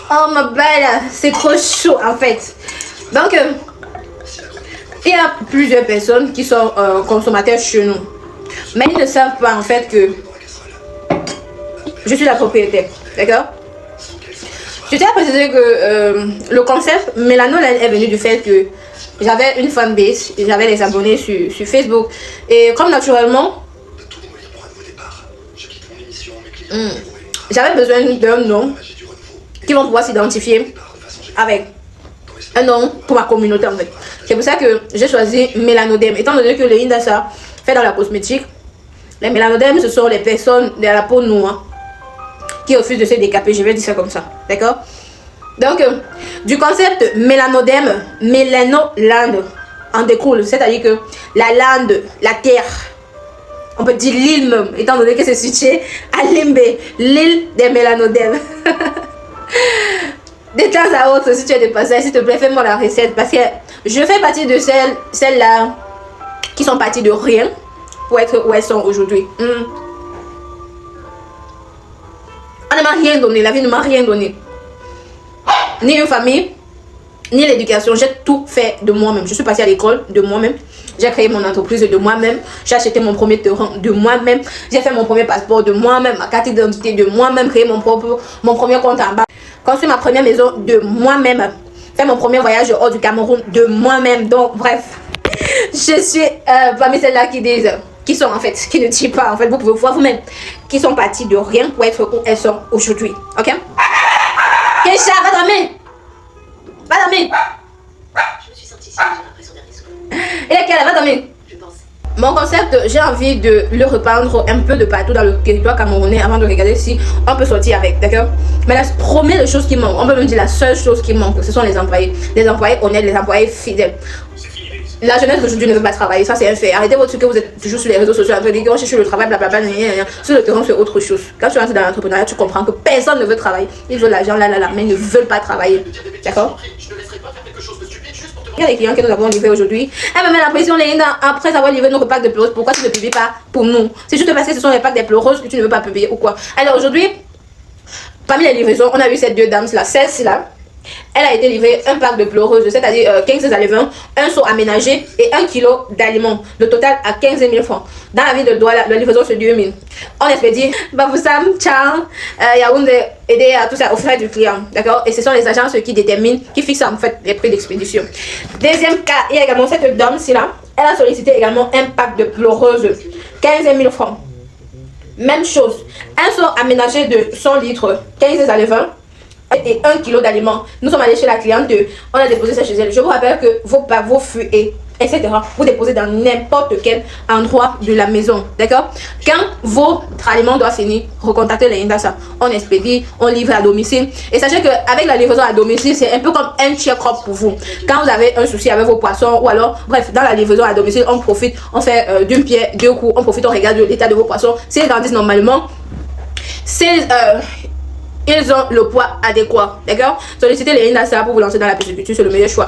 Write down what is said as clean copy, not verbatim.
Oh ma belle, c'est trop chaud en fait. Donc, il y a plusieurs personnes qui sont consommateurs chez nous. Mais ils ne savent pas en fait que je suis la propriétaire. D'accord? Je tiens à préciser que le concept Mélano est venu du fait que j'avais une fanbase, j'avais des abonnés sur Facebook. Et comme naturellement, j'avais besoin d'un nom qui vont pouvoir s'identifier avec un nom pour ma communauté en fait. C'est pour ça que j'ai choisi Mélanodème. Étant donné que le Indasa fait dans la cosmétique, les mélanodèmes ce sont les personnes de la peau noire qui refusent de se décaper, je vais dire ça comme ça, d'accord? Donc, du concept mélanodème, Mélanoland en découle, c'est-à-dire que la lande, la terre, on peut dire l'île même, étant donné que c'est situé à Limbe, l'île des mélanodèmes. De temps à autre, si tu es de passage, s'il te plaît, fais-moi la recette, parce que je fais partie de celles-là qui sont parties de rien pour être où elles sont aujourd'hui. On ne m'a rien donné, la vie ne m'a rien donné. Ni une famille, ni l'éducation. J'ai tout fait de moi-même. Je suis partie à l'école de moi-même. J'ai créé mon entreprise de moi-même. J'ai acheté mon premier terrain de moi-même. J'ai fait mon premier passeport de moi-même, ma carte d'identité de moi-même, créé mon premier compte en banque. Construit ma première maison de moi-même. Fait mon premier voyage hors du Cameroun de moi-même. Donc, bref, je suis parmi celles-là qui disent, qui sont en fait, qui ne disent pas, en fait, vous pouvez voir vous-même, qui sont parties de rien pour être où elles sont aujourd'hui. Ok? Keisha, va dormir! Va dormir! Je me suis sentie si j'ai l'impression d'un risque. Et laquelle? Va dormir! Je pense. Mon concept, j'ai envie de le reprendre un peu de partout dans le territoire camerounais avant de regarder si on peut sortir avec, d'accord? Mais la première chose qui manque, on peut même dire la seule chose qui manque, ce sont les employés. Les employés honnêtes, les employés fidèles. La jeunesse d'aujourd'hui ne veut pas travailler, ça c'est un fait. Arrêtez votre truc que vous êtes toujours sur les réseaux sociaux en train de dire, chercher le travail, blablabla, sur le terrain c'est autre chose. Quand tu rentres dans l'entrepreneuriat, tu comprends que personne ne veut travailler. Ils veulent l'argent, mais ils ne veulent pas travailler. D'accord? Il y a des clients que nous avons livrés aujourd'hui. Elle me met la pression, Léna, après avoir livré nos packs de pleureuses, pourquoi tu ne publies pas pour nous? C'est juste parce que ce sont les packs des pleureuses que tu ne veux pas publier ou quoi? Alors aujourd'hui, parmi les livraisons, on a eu ces deux dames-là, celle-ci-là. Elle a été livrée un pack de pleureuses, c'est-à-dire 15 alevins, un seau aménagé et 1 kg d'aliments. Le total à 15 000 francs. Dans la ville de Douala, la livraison c'est 2 000. On expédie Baboussam, Tchang, Yaoundé, aider à tout ça aux frais du client. D'accord? Et ce sont les agences qui déterminent, qui fixent en fait les prix d'expédition. Deuxième cas, il y a également cette dame-ci là. Elle a sollicité également un pack de pleureuses, 15 000 francs. Même chose. Un seau aménagé de 100 litres, 15 alevins. Et 1 kg d'aliments. Nous sommes allés chez la cliente, on a déposé ça chez elle. Je vous rappelle que vos feuilles, etc., vous déposez dans n'importe quel endroit de la maison. D'accord? Quand votre aliment doit finir, recontactez les Indasa. On expédie, on livre à domicile. Et sachez qu'avec la livraison à domicile, c'est un peu comme un check-up pour vous. Quand vous avez un souci avec vos poissons, ou alors, bref, dans la livraison à domicile, on profite, on fait d'une pierre, deux coups, on profite, on regarde l'état de vos poissons. S'ils grandissent normalement, ils ont le poids adéquat, d'accord? Sollicitez les Indasa pour vous lancer dans la pisciculture, c'est le meilleur choix.